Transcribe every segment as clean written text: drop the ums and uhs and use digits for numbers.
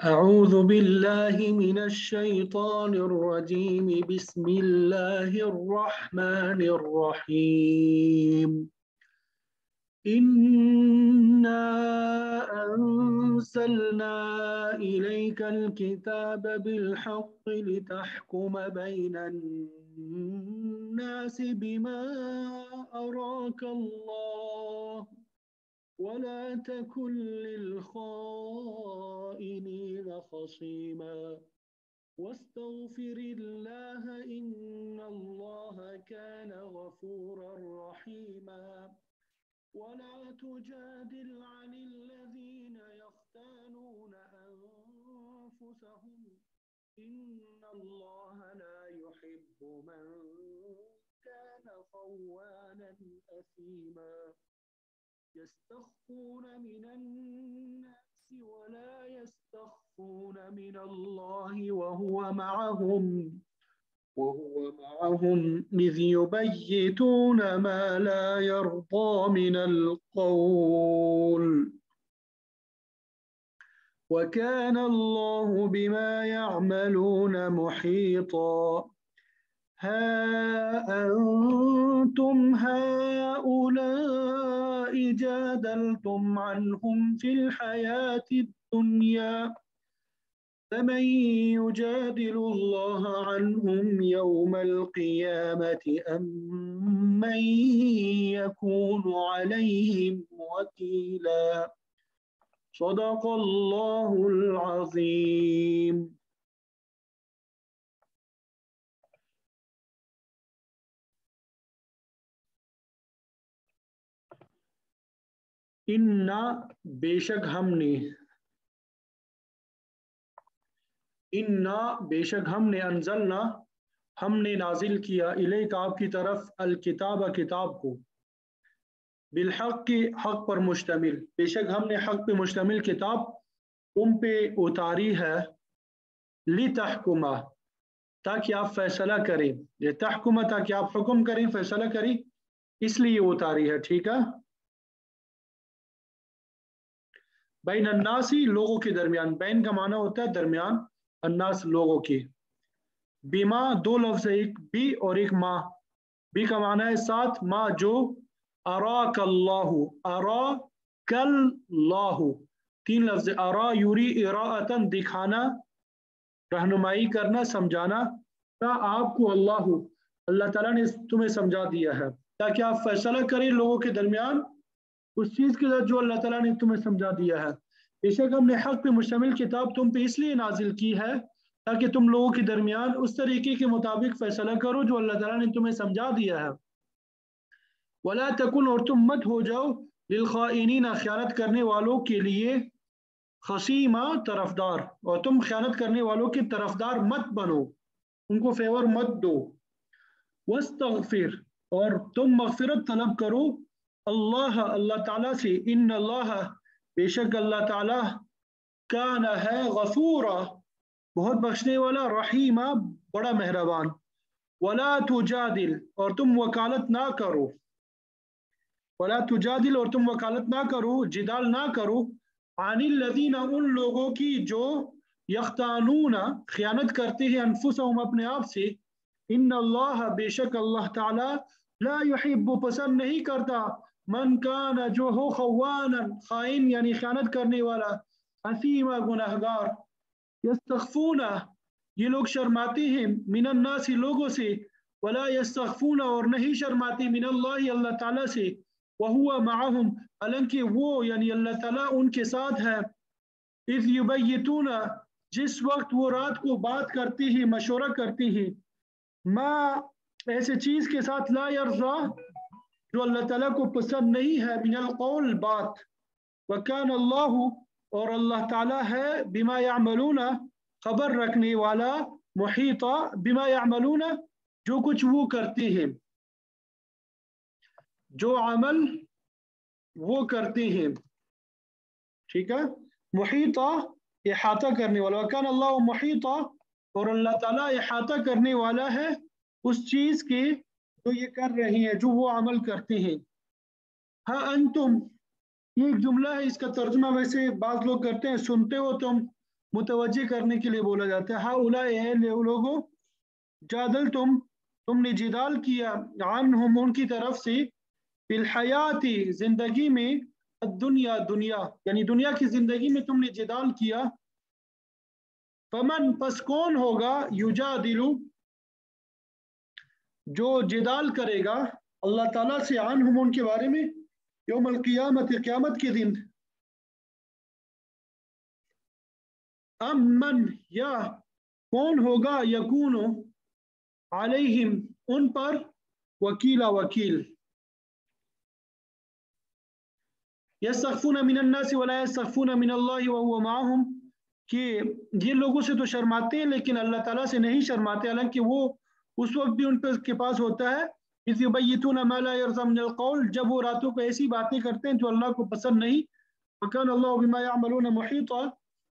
أعوذ بالله من الشيطان الرجيم بسم الله الرحمن الرحيم إنا أنزلنا إليك الكتاب بالحق لتحكم بين الناس بما أراك الله ولا تكن للخائنين خصيما واستغفر الله إن الله كان غفورا رحيما ولا تجادل عن الذين يختانون أنفسهم إن الله لا يحب من كان خوانا أثيما يستخفون من الناس ولا يستخفون من الله وهو معهم إذ يبيتون ما لا يرضى من القول وكان الله بما يعملون محيطا ها أنتم هؤلاء جادلتم عنهم في الحياة الدنيا فمن يجادل الله عنهم يوم القيامة أم من يكون عليهم وكيلا صدق الله العظيم. इन्ना बेशक हमने इन्ना बेशक हमने अंजलना हमने नाजिल किया इलैका आपकी तरफ अल किताब किताब को बिलहक के हक पर मुश्तमिल बेशक हमने हक पे मुश्तमिल किताब तुम पे उतारी है लितहकुमा ताकि आप फैसला करें ये तहकुमा ताकि आप हुक्म करें फैसला करें इसलिए उतारी है ठीक है बैन अन्नासी लोगों के दरमियान बैन का माना होता है दरमियान अन्नास लोगों के बीमा दो लफ्ज है एक बी और एक माँ बी का माना है साथ माँ जो अराकल्लाहु अराकल्लाहु तीन लफ्ज अरा यूरी इराअतन दिखाना रहनुमाई करना समझाना ता आपको अल्लाह ताला ने तुम्हें समझा दिया है ताकि आप फैसला करें लोगों के दरमियान उस चीज के साथ जो अल्लाह ताला ने तुम्हें समझा दिया है बेशक हमने हक पे मुश्तमिल किताब तुम पे इसलिए नाजिल की है ताकि तुम लोगों के दरमियान उस तरीके के मुताबिक फैसला करो जो अल्लाह ताला ने तुम्हें समझा दिया है वला तकुन और तुम मत हो जाओ लिलखाइनीना खयानत करने वालों के लिए खसीमा तरफदार और तुम खयानत करने वालों के तरफदार मत बनो उनको फेवर मत दो वस्तगफिर और तुम मगफिरत तलब करो अल्लाह ताला से इन अल्लाह बेशक अल्लाह ताला कान है गफूरा बहुत बख्शने वाला रहीमा बड़ा मेहरबान वला तुजादिल और तुम वकालत ना करो वला तुजादिल और तुम वकालत ना करो जिदाल ना करो अनिल लदीना उन लोगों की जो यख्तानूना खयानत करते हैं अनफुसहुम अपने आप से इन अल्लाह बेशक अल्लाह ताला ला युहिब्बु पसंद नहीं करता मन कान जो हो खवानन खाइन यानी खयानत करने वाला असीमा गुनहगार यस्तखफूना ये लोग शर्माते हैं मिनन नासी लोगों से वला यस्तखफूना और नहीं शर्माते मिनल्लाहि अल्लाह ताला से वहुवा माअहुम हालांकि वो यानी अल्लाह ताला उनके साथ है इज़ युबय्यितूना जिस वक्त वो रात को बात करते हैं मशवरा करते हैं माँ ऐसे चीज के साथ ला यर्ज़ा जो अल्लाह ताला को पसंद नहीं है मिनल कौल बात वकान अल्लाहु और अल्लाह ताला है बिमा यामलूना खबर रखने वाला मुहीता बिमा यामलूना जो कुछ वो करते हैं जो अमल वो करते हैं ठीक है मुहीता इहाता करने वाला वकान अल्लाह मुहीता और अल्लाह ताला इहाता करने वाला है उस चीज के जो ये कर रहे हैं जो वो अमल करते हैं हाँ अंतुम ये एक जुमला है इसका तर्जुमा वैसे बाज लोग करते हैं सुनते हो तुम متوجہ کرنے کے لیے بولا جاتا ہے. ہا اولئے لوگوں جادل تم نے جدال کیا عنہم ان کی طرف سے فی الحیاتی زندگی میں الدنیا دنیا یعنی دنیا کی زندگی میں تم نے جدال کیا. فمن پس کون ہوگا یجادلو جو جدال کرے گا اللہ تعالیٰ سے عنہم ان کے بارے میں یوم القیامت قیامت کے دن. امن یا کون ہوگا یکون علیہم ان پر وکیلا وکیل. یستخفون من الناس ولا یستخفون من اللہ وهو معهم کہ یہ لوگوں سے تو شرماتے ہیں لیکن اللہ تعالیٰ سے نہیں شرماتے حالانکہ وہ اس وقت بھی ان کے پاس ہوتا ہے. اذ یبیتون ما لا یرضى من القول جب وہ راتوں کو ایسی باتیں کرتے ہیں جو اللہ کو پسند نہیں. وکان اللہ بما یعملون محیطا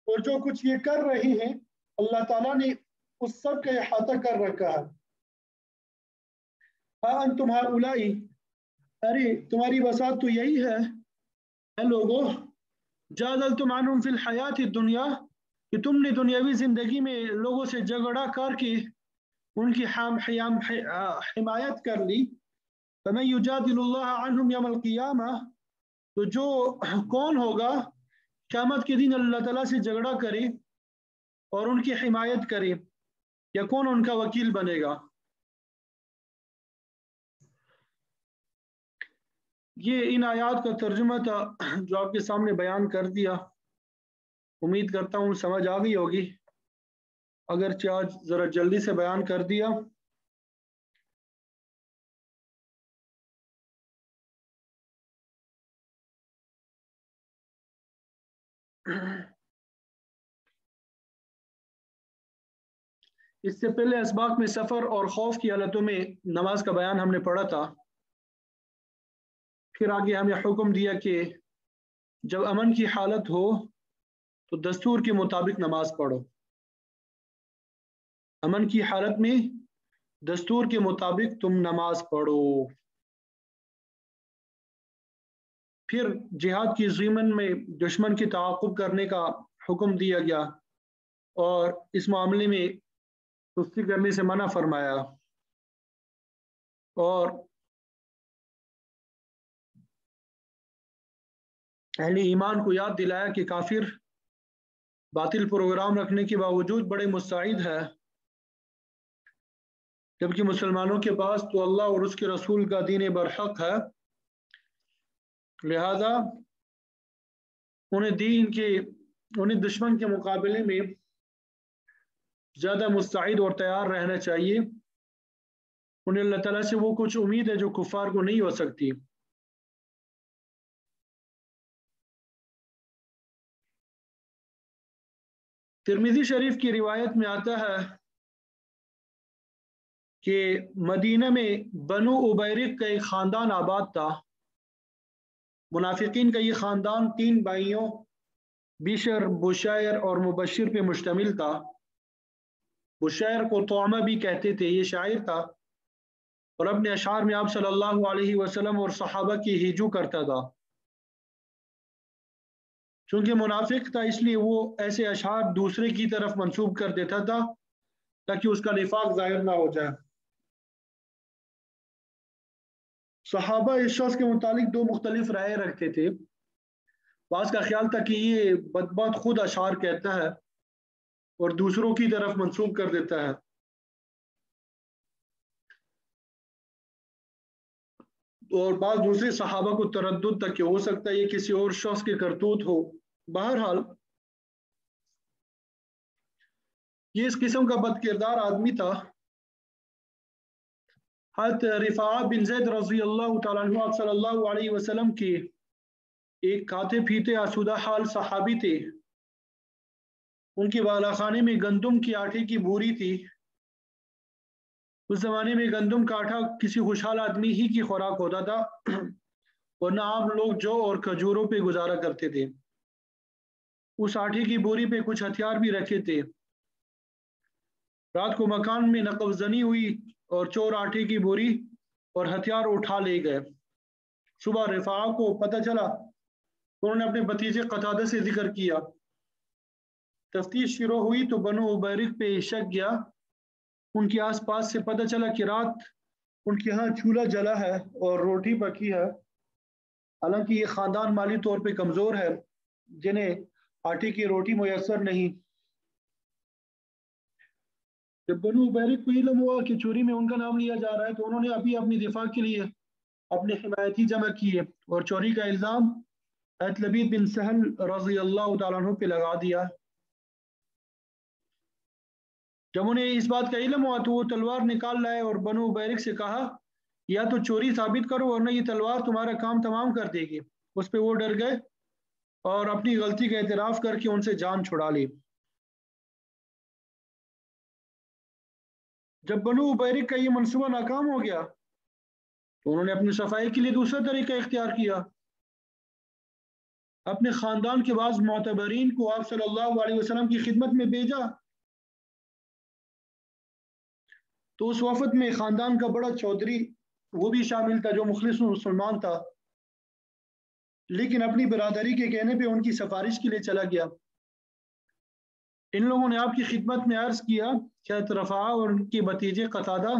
اور جو کچھ یہ کر رہے ہیں اللہ تعالیٰ نے اس سب کا احاطہ کر رکھا ہے. ہاں انتم ہؤلاء ارے تمہاری بساط تو یہی ہے اے لوگو جادلتم عنہم فی الحیات الدنیا کہ تم نے دنیاوی زندگی میں لوگوں سے جھگڑا کر کے ان کی حمایت کر لی. فمن یجادل اللہ عنہم یوم القیامہ تو جو کون ہوگا قیامت کے دن اللہ تعالیٰ سے جھگڑا کرے اور ان کی حمایت کرے یا کون ان کا وکیل بنے گا. یہ ان آیات کا ترجمہ تھا جو آپ کے سامنے بیان کر دیا. امید کرتا ہوں سمجھ آ گئی ہوگی اگرچہ آج ذرا جلدی سے بیان کر دیا. اس سے پہلے اسباق میں سفر اور خوف کی حالتوں میں نماز کا بیان ہم نے پڑھا تھا. پھر آگے ہمیں حکم دیا کہ جب امن کی حالت ہو تو دستور کے مطابق نماز پڑھو. امن کی حالت میں دستور کے مطابق تم نماز پڑھو. پھر جہاد کی ضمن میں دشمن کی تعاقب کرنے کا حکم دیا گیا اور اس معاملے میں سستی کرنے سے منع فرمایا اور اہل ایمان کو یاد دلایا کہ کافر باطل پروگرام رکھنے کے باوجود بڑے مستعد ہے جبکہ مسلمانوں کے پاس تو اللہ اور اس کے رسول کا دین برحق ہے. لہذا انہیں دشمن کے مقابلے میں زیادہ مستعد اور تیار رہنا چاہیے. انہیں اللہ تعالیٰ سے وہ کچھ امید ہے جو کفار کو نہیں ہو سکتی. ترمذی شریف کی روایت میں آتا ہے کہ مدینہ میں بنو عبیرق کا ایک خاندان آباد تھا. منافقین کا یہ خاندان 3 بھائیوں بشر بشیر اور مبشر پہ مشتمل تھا. بشیر کو طعمہ بھی کہتے تھے. یہ شاعر تھا اور اپنے اشعار میں آپ صلی اللہ علیہ وسلم اور صحابہ کی ہیجو کرتا تھا. چونکہ منافق تھا اس لیے وہ ایسے اشعار دوسرے کی طرف منسوب کر دیتا تھا تاکہ اس کا نفاق ظاہر نہ ہو جائے. صحابہ اس شخص کے متعلق 2 مختلف رائے رکھتے تھے. بعض کا خیال تھا کہ یہ بدبخت خود اشعار کہتا ہے اور دوسروں کی طرف منسوب کر دیتا ہے. اور بعض دوسرے صحابہ کو تردد تک کہ ہو سکتا ہے یہ کسی اور شخص کے کرتوت ہو. بہرحال یہ اس قسم کا بد کردار آدمی تھا. حضرت رفاعہ بن زید رضی اللہ تعالیٰ عنہ آپ صلی اللہ علیہ وسلم کے ایک کھاتے پیتے آسودہ حال صحابی تھے. ان کے بالا خانے میں گندم کی آٹے کی بوری تھی. اس زمانے میں گندم کا آٹا کسی خوشحال آدمی ہی کی خوراک ہوتا تھا ورنہ عام لوگ جو اور کھجوروں پہ گزارا کرتے تھے. اس آٹے کی بوری پہ کچھ ہتھیار بھی رکھے تھے. رات کو مکان میں نقب زنی ہوئی اور چور آٹے کی بوری اور ہتھیار اٹھا لے گئے. صبح رفاعہ کو پتہ چلا تو انہوں نے اپنے بھتیجے قتادہ سے ذکر کیا. तफ्तीश शुरू हुई तो बनु उबैरिक पे शक गया। उनके आसपास से पता चला कि रात उनके यहाँ चूल्हा जला है और रोटी पकी है। हालांकि ये खानदान माली तौर पे कमज़ोर है, जिन्हें आटे की रोटी मुयसर नहीं। जब बनु उबैरिक को इल्म हुआ कि चोरी में उनका नाम लिया जा रहा है तो उन्होंने अभी अपनी दिफा के लिए अपने हिमायती जमा किए और चोरी का इल्ज़ाम लबीद बिन सहल रज़ी अल्लाह तआला अन्हु पे लगा दिया। जब उन्हें इस बात का इल्म हुआ तो वो तलवार निकाल लाए और बनु उबैरिक से कहा, या तो चोरी साबित करो वरना ये तलवार तुम्हारा काम तमाम कर देगी। उस पर वो डर गए और अपनी गलती का एतराफ़ करके उनसे जान छुड़ा ली। जब बनु उबैरिक का ये मनसूबा नाकाम हो गया तो उन्होंने अपनी सफाई के लिए दूसरा तरीका इख्तियार किया। अपने खानदान के बाद मोतबरीन को आप सल्लल्लाहु अलैहि वसल्लम की खिदमत में भेजा तो उस वफद में खानदान का बड़ा चौधरी वो भी शामिल था जो मुखलिस मुसलमान था, लेकिन अपनी बरादरी के कहने पे उनकी सिफारिश के लिए चला गया। इन लोगों ने आपकी खिदमत में अर्ज किया कि रफ़ा और उनके भतीजे कतादा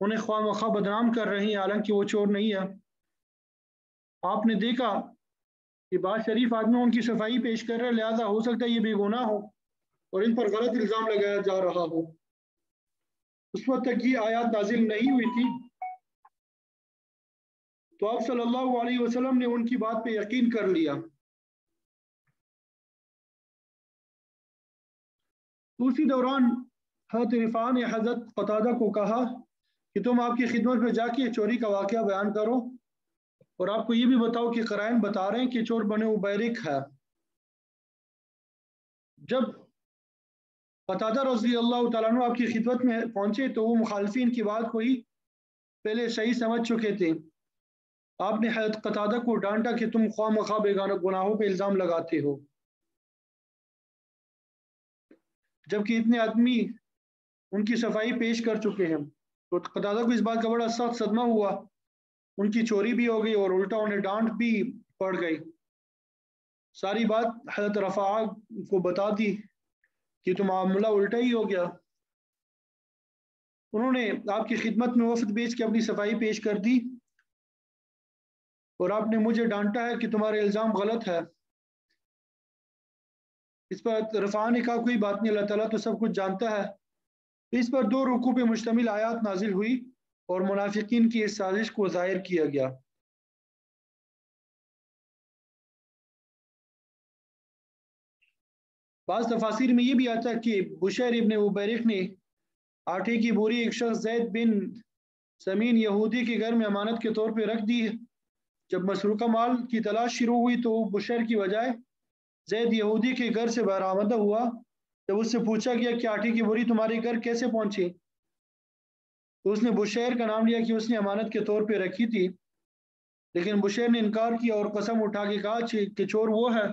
उन्हें ख्वामखा बदनाम कर रही हैं, हालांकि वो चोर नहीं है। आपने देखा कि बात शरीफ आदमी उनकी सफाई पेश कर रहे, लिहाजा हो सकता है ये बेगुनाह हो और इन पर गलत इल्ज़ाम लगाया जा रहा हो। उस वक्त तक ये आयत नाजिल नहीं हुई थी तो आप सल्लल्लाहु अलैहि वसल्लम ने उनकी बात पे यकीन कर लिया। तो उसी दौरान हज़रत रिफ़ा ने हज़रत कतादा को कहा कि तुम आपकी खिदमत में जाके चोरी का वाक़या बयान करो और आपको ये भी बताओ कि क़राइन बता रहे हैं कि चोर बने उबैरिक है। जब कतादा रज़ी अल्लाह तआला अन्हु आपकी खिदमत में पहुंचे तो वो मुखालिफिन की बात को ही पहले सही समझ चुके थे। आपने हज़रत कतादा को डांटा कि तुम ख्वामखा बेगाना गुनाहों पे इल्ज़ाम लगाते हो, जबकि इतने आदमी उनकी सफाई पेश कर चुके हैं। तो कतादा को इस बात का बड़ा सख्त सदमा हुआ, उनकी चोरी भी हो गई और उल्टा उन्हें डांट भी पड़ गई। सारी बात हज़रत रफ़ा को बता दी कि तो मामला उल्टा ही हो गया। उन्होंने आपकी खिदमत में वफद भेज के अपनी सफाई पेश कर दी और आपने मुझे डांटा है कि तुम्हारे इल्ज़ाम गलत है। इस पर रफ़ा ने कहा कोई बात नहीं, अल्लाह ताला तो सब कुछ जानता है। इस पर 2 रुकू पे मुश्तमिल आयत नाजिल हुई और मुनाफिकीन की इस साजिश को ज़ाहिर किया गया। बाज़ तफासिर में ये भी आता है कि बुशैर इब्न उबैरिक ने आटे की बोरी एक शख्स ज़ैद बिन समीन यहूदी के घर में अमानत के तौर पर रख दी। जब मसरूका माल की तलाश शुरू हुई तो बुशैर की बजाय ज़ैद यहूदी के घर से बरामदा हुआ। जब उससे पूछा गया कि आटे की बोरी तुम्हारे घर कैसे पहुंची तो उसने बुशैर का नाम लिया कि उसने अमानत के तौर पर रखी थी, लेकिन बुशैर ने इनकार किया और कसम उठा के कहा कि चोर वो है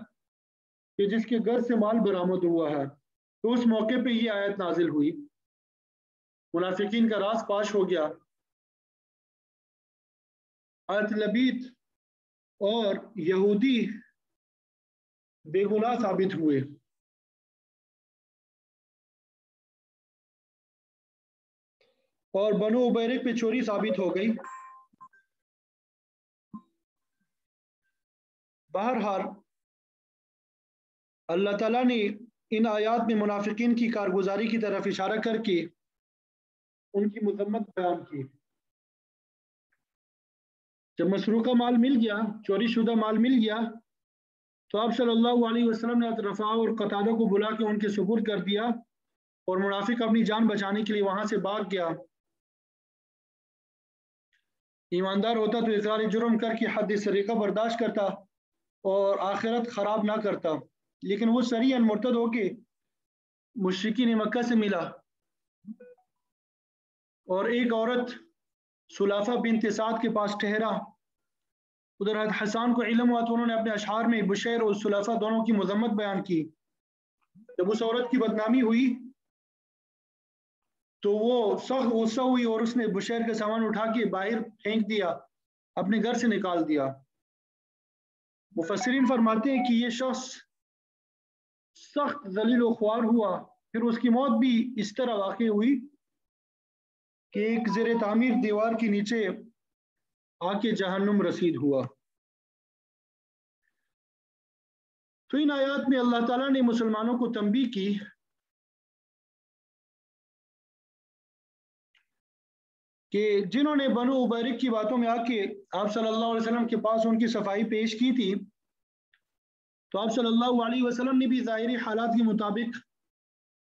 कि जिसके घर से माल बरामद हुआ है। तो उस मौके पे ये आयत नाजिल हुई, मुनाफिकीन का राज पाश हो गया। लबीद और यहूदी बेगुनाह साबित हुए। और बनु उबैरिक पे चोरी साबित हो गई। बहरहाल अल्लाह ताला ने इन आयात में मुनाफिकीन की कारगुजारी की तरफ इशारा करके उनकी मजम्मत बयान की। जब मसरूका माल मिल गया, चोरी शुदा माल मिल गया, तो आप सल्लल्लाहु अलैहि वसल्लम ने रफ़ा और कतादा को बुला के उनके सुपुर्द कर दिया और मुनाफिक अपनी जान बचाने के लिए वहां से भाग गया। ईमानदार होता तो इकरार जुर्म करके हद सरीका बर्दाश्त करता और आखिरत खराब ना करता, लेकिन वो सरीअन मुर्तद होके मुशरिकीन मक्का से मिला और एक औरत सुलाफा बिन्त साद के पास ठहरा। उधर हसन को इल्म हुआ तो उन्होंने अपने अशआर में बुशैर और सुलाफा दोनों की मजम्मत बयान की। जब उस औरत की बदनामी हुई तो वो सख्त गुस्सा हुई और उसने बुशैर का सामान उठा के बाहर फेंक दिया, अपने घर से निकाल दिया। मुफस्सिरीन फरमाते हैं कि ये शख्स सख्त जलील व ख्वार हुआ, फिर उसकी मौत भी इस तरह वाक़ई हुई कि एक ज़ेर तामीर दीवार के नीचे आके जहन्नुम रसीद हुआ। तो इन आयात में अल्लाह ताला ने मुसलमानों को तंबीह की कि जिन्होंने बनु उबैरिक की बातों में आके आप सल्लल्लाहु अलैहि वसल्लम के पास उनकी सफाई पेश की थी, तो आप सल्लल्लाहु अलैहि वसल्लम ने भी ज़ाहिरी हालात के मुताबिक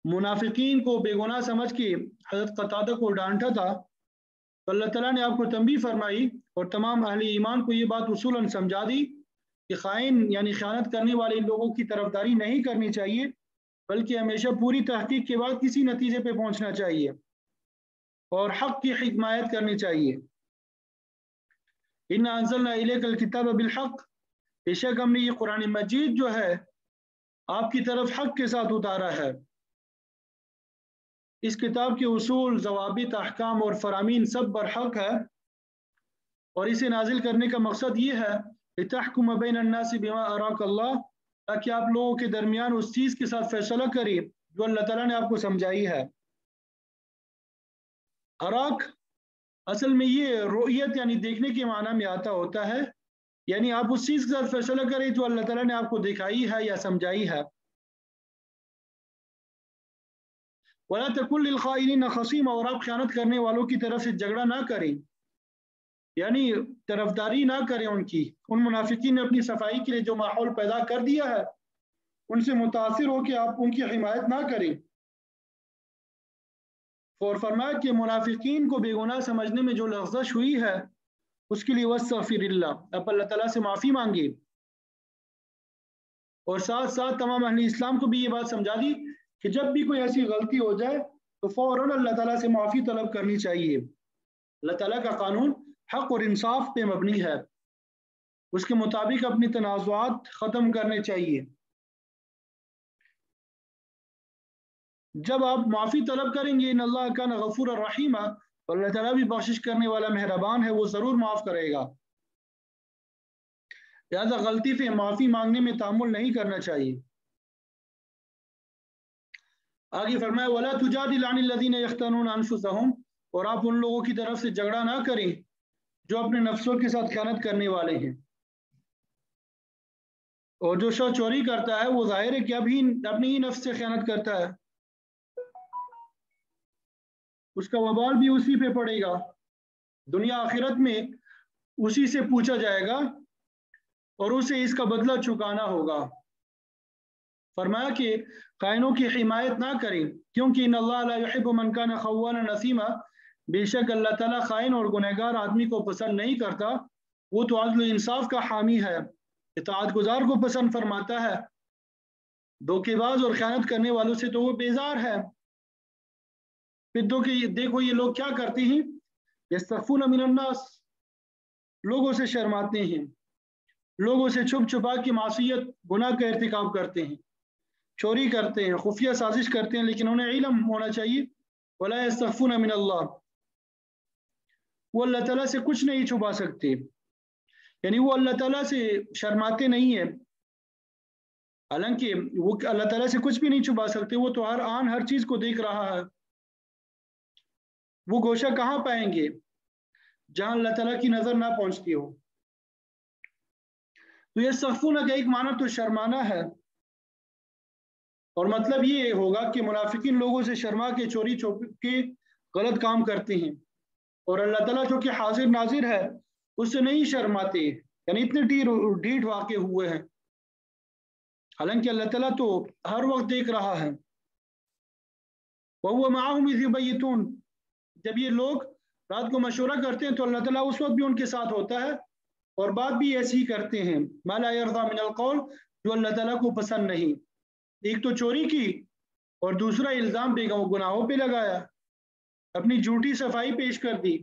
मुनाफिकीन को बेगुनाह समझ के हज़रत कतादा को डांटा था। तो अल्लाह ताला ने आपको तंबीह फरमाई और तमाम अहले ईमान को ये बात उसूलन समझा दी कि खाइन यानी खयानत करने वाले लोगों की तरफदारी नहीं करनी चाहिए, बल्कि हमेशा पूरी तहकीक के बाद किसी नतीजे पे पहुंचना चाहिए और हक की हिमायत करनी चाहिए। इन्ना अंज़लना इलैकल किताब बिल हक़, बेशक हमने ये कुरान मजीद जो है आपकी तरफ हक के साथ उतारा है। इस किताब के उसूल, ज़वाबित, अहकाम और फरामीन सब बरहक है और इसे नाजिल करने का मकसद ये है लितहकुम बैन अन्नास बिमा अराकल्लाह, ताकि आप लोगों के दरमियान उस चीज़ के साथ फैसला करें जो अल्लाह ताला ने आपको समझाई है। अराक असल में ये रुयत यानी देखने के माना में आता होता है, यानी आप उस चीज़ के साथ फैसला करें जो अल्लाह ताला ने आपको दिखाई है या समझाई है। वला तकुल लिल खाइनिन खसीमा, और आप खयानत करने वालों की तरफ से झगड़ा ना करें, यानी तरफदारी ना करें उनकी। उन मुनाफिकीन ने अपनी सफाई के लिए जो माहौल पैदा कर दिया है उनसे मुतासिर हो कि आप उनकी हिमायत ना करें। और फरमाया कि मुनाफिकीन को बेगुनाह समझने में जो लफ्ज़श हुई है उसके लिए वस्तगफिरिल्लाह, आप अल्लाह ताला से माफ़ी मांगे। और साथ साथ तमाम अहले इस्लाम को भी ये बात समझा दी कि जब भी कोई ऐसी गलती हो जाए तो फ़ौरन अल्लाह ताला से माफ़ी तलब करनी चाहिए। अल्लाह ताला का कानून हक और इंसाफ पे मबनी है, उसके मुताबिक अपनी तनाज़ुआत ख़त्म करने चाहिए। जब आप माफ़ी तलब करेंगे इन अल्लाह कान गफूर रहीमा, तो अल्लाह ताला भी बख्शिश करने वाला मेहरबान है, वो ज़रूर माफ़ करेगा। लिहाजा गलती पे माफ़ी मांगने में तामुल नहीं करना चाहिए। आगे फरमाया वला तुजादिल अनिल लज़ीना यख्तनून अनफुसहुम, और आप उन लोगों की तरफ से झगड़ा ना करें जो अपने नफ्सों के साथ खयानत करने वाले हैं। और जो शख्स चोरी करता है वो जाहिर है कि अभी अपनी ही नफ्स से खयानत करता है, उसका वबाल भी उसी पे पड़ेगा। दुनिया आखिरत में उसी से पूछा जाएगा और उसे इसका बदला चुकाना होगा। फरमाया कि कायनों की हिमायत ना करें, क्योंकि इन अल्लाह ला युहिब्बु मन कान खव्वाना नसीमा, बेशक अल्लाह ताला खाइन और गुनहगार आदमी को पसंद नहीं करता, वो तो अदल इंसाफ का हामी है, इताअत गुजार को पसंद फरमाता है, धोखेबाज और खयानत करने वालों से तो वो बेजार है। फिर देखो ये लोग क्या करते हैं, यस्तखफून मिनन्नास, लोगों से शर्माते हैं, लोगों से छुप छुपा के मासियत गुनाह का इर्तिकाब करते हैं, चोरी करते हैं, खुफिया साजिश करते हैं, लेकिन उन्हें इल्म होना चाहिए वला यस्तखफून मिनल्लाह, वो अल्लाह ताला से कुछ नहीं छुपा सकते, यानी वो अल्लाह ताला से शर्माते नहीं है। हालांकि वो अल्लाह ताला से कुछ भी नहीं छुपा सकते, वो तो हर आन हर चीज को देख रहा है। वो गोशा कहाँ पाएंगे जहां अल्लाह ताला की नजर ना पहुंचती हो। तो ये सफ़ूना का एक माना तो शर्माना है, और मतलब ये होगा कि मुनाफिकीन लोगों से शर्मा के चोरी के गलत काम करते हैं, और अल्लाह ताला जो कि हाजिर नाजिर है उससे नहीं शर्माते, यानी इतने ढीठ वाक़े हुए हैं। हालांकि अल्लाह ताला तो हर वक्त देख रहा है। वहुव माअहुम इज़ युबय्यितून, जब ये लोग रात को मशवरा करते हैं तो अल्लाह ताला उस वक्त भी उनके साथ होता है, और बात भी ऐसी ही करते हैं। मा ला यर्ज़ा मिनल क़ौल, जो अल्लाह ताला को पसंद नहीं। एक तो चोरी की और दूसरा इल्ज़ाम बेगुनाहों पे लगाया, अपनी झूठी सफाई पेश कर दी,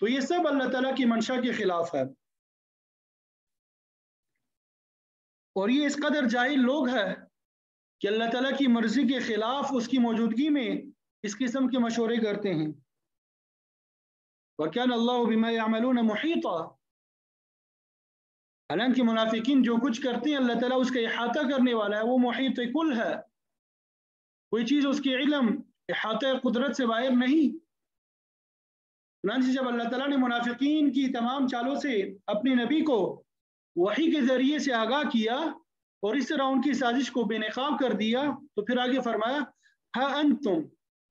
तो ये सब अल्लाह ताला की मंशा के खिलाफ है। और ये इस कदर जाहिल लोग हैं कि अल्लाह ताला की मर्जी के खिलाफ उसकी मौजूदगी में इस किस्म के मशवरे करते हैं। वकान अल्लाहु बिमा यअमलून मुहीता, हालांकि मुनाफिकीन जो कुछ करते हैं अल्लाह ताला उसका इहाता करने वाला है, वो मुहीत कुल है, कोई चीज़ उसके इल्म इहाता कुदरत से बाहर नहीं। जब अल्लाह ताला ने मुनाफिकीन की तमाम चालों से अपने नबी को वही के ज़रिए से आगाह किया और इस तरह उनकी साजिश को बेनकाब कर दिया, तो फिर आगे फरमाया हा अंतुम।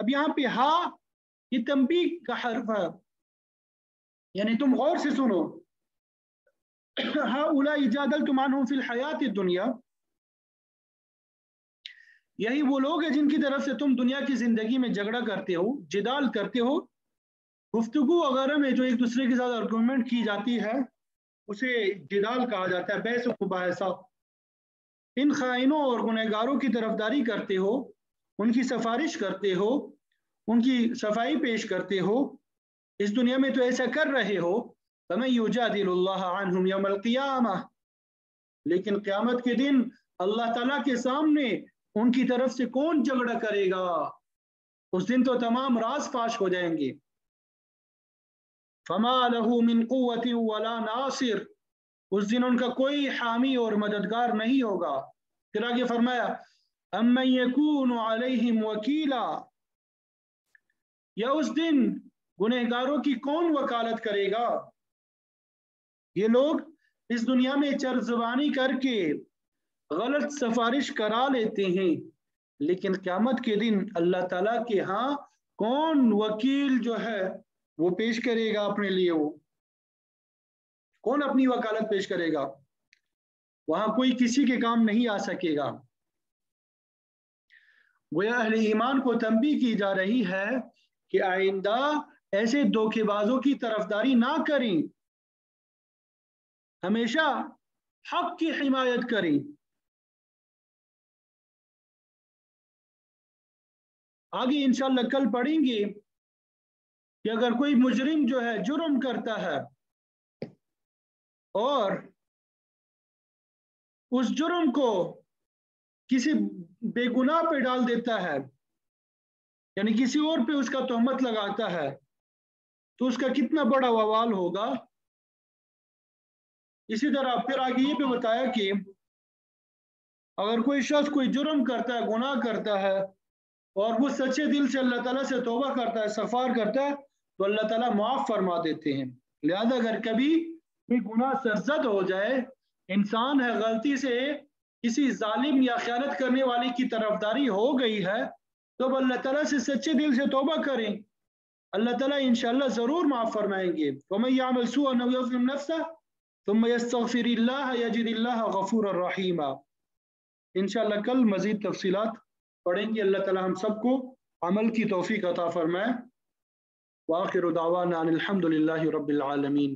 अब यहाँ पे हा ये तंबीह का हर्फ है, यानी तुम गौर से सुनो। हा उला इजादल तुमानहुम फिल हयात दुनिया, यही वो लोग हैं जिनकी तरफ से तुम दुनिया की जिंदगी में झगड़ा करते हो, जिदाल करते हो, गुफ्तगू वगैरह में जो एक दूसरे के साथ आर्गुमेंट की जाती है उसे जिदाल कहा जाता है, बहस व मुबाहिसा। इन खाइनों और गुनहगारों की तरफदारी करते हो, उनकी सिफारिश करते हो, उनकी सफाई पेश करते हो, इस दुनिया में तो ऐसा कर रहे हो। फमन युजादिलुल्लाह अन्हुम यौमल क़ियामह, लेकिन क़यामत के दिन अल्लाह ताला के सामने उनकी तरफ से कौन झगड़ा करेगा? उस दिन तो तमाम राज फाश हो जाएंगे। फमा लहू मिन कुव्वतिन वला नासिर, उस दिन उनका कोई हामी और मददगार नहीं होगा। फिर आगे फरमाया अम्मन यकूनु अलैहिम वकीला, या उस दिन गुनहगारों की कौन वकालत करेगा? ये लोग इस दुनिया में चरज़बानी करके गलत सिफारिश करा लेते हैं, लेकिन क़यामत के दिन अल्लाह ताला के यहाँ कौन वकील जो है वो पेश करेगा अपने लिए? वो कौन अपनी वकालत पेश करेगा? वहां कोई किसी के काम नहीं आ सकेगा। गोया अहले ईमान को तंबीह की जा रही है कि आइंदा ऐसे धोखेबाजों की तरफदारी ना करें, हमेशा हक की हिमायत करें। आगे इंशाअल्लाह कल पढ़ेंगे कि अगर कोई मुजरिम जो है जुर्म करता है और उस जुर्म को किसी बेगुनाह पे डाल देता है, यानी किसी और पे उसका तोहमत लगाता है, तो उसका कितना बड़ा वबाल होगा। इसी तरह फिर आगे ये भी बताया कि अगर कोई शख्स कोई जुर्म करता है, गुनाह करता है और वो सच्चे दिल से अल्लाह ताला से तौबा करता है, इस्तग़फ़ार करता है, तो अल्लाह ताला माफ़ फरमा देते हैं। लिहाजा अगर कभी कोई गुनाह सरज़द हो जाए, इंसान है गलती से किसी जालिम या ख़यानत करने वाले की तरफदारी हो गई है, तो अब अल्लाह ताला से सच्चे दिल से तौबा करें, अल्लाह ताला इंशाअल्लाह ज़रूर माफ़ फरमाएंगे। वमन यअमल सूअन अव यज़लिम नफ्सह थुम्मा यस्तग़फिरिल्लाह यजिदिल्लाह गफ़ूरर रहीमा। इंशाअल्लाह कल मज़ीद तफ़सीलात पढ़ेंगे। अल्लाह ताला हम सबको अमल की तौफ़ीक़ अता फरमाए। व आखिरु दावाना अनिल हम्दुलिल्लाहि रब्बिल आलमीन।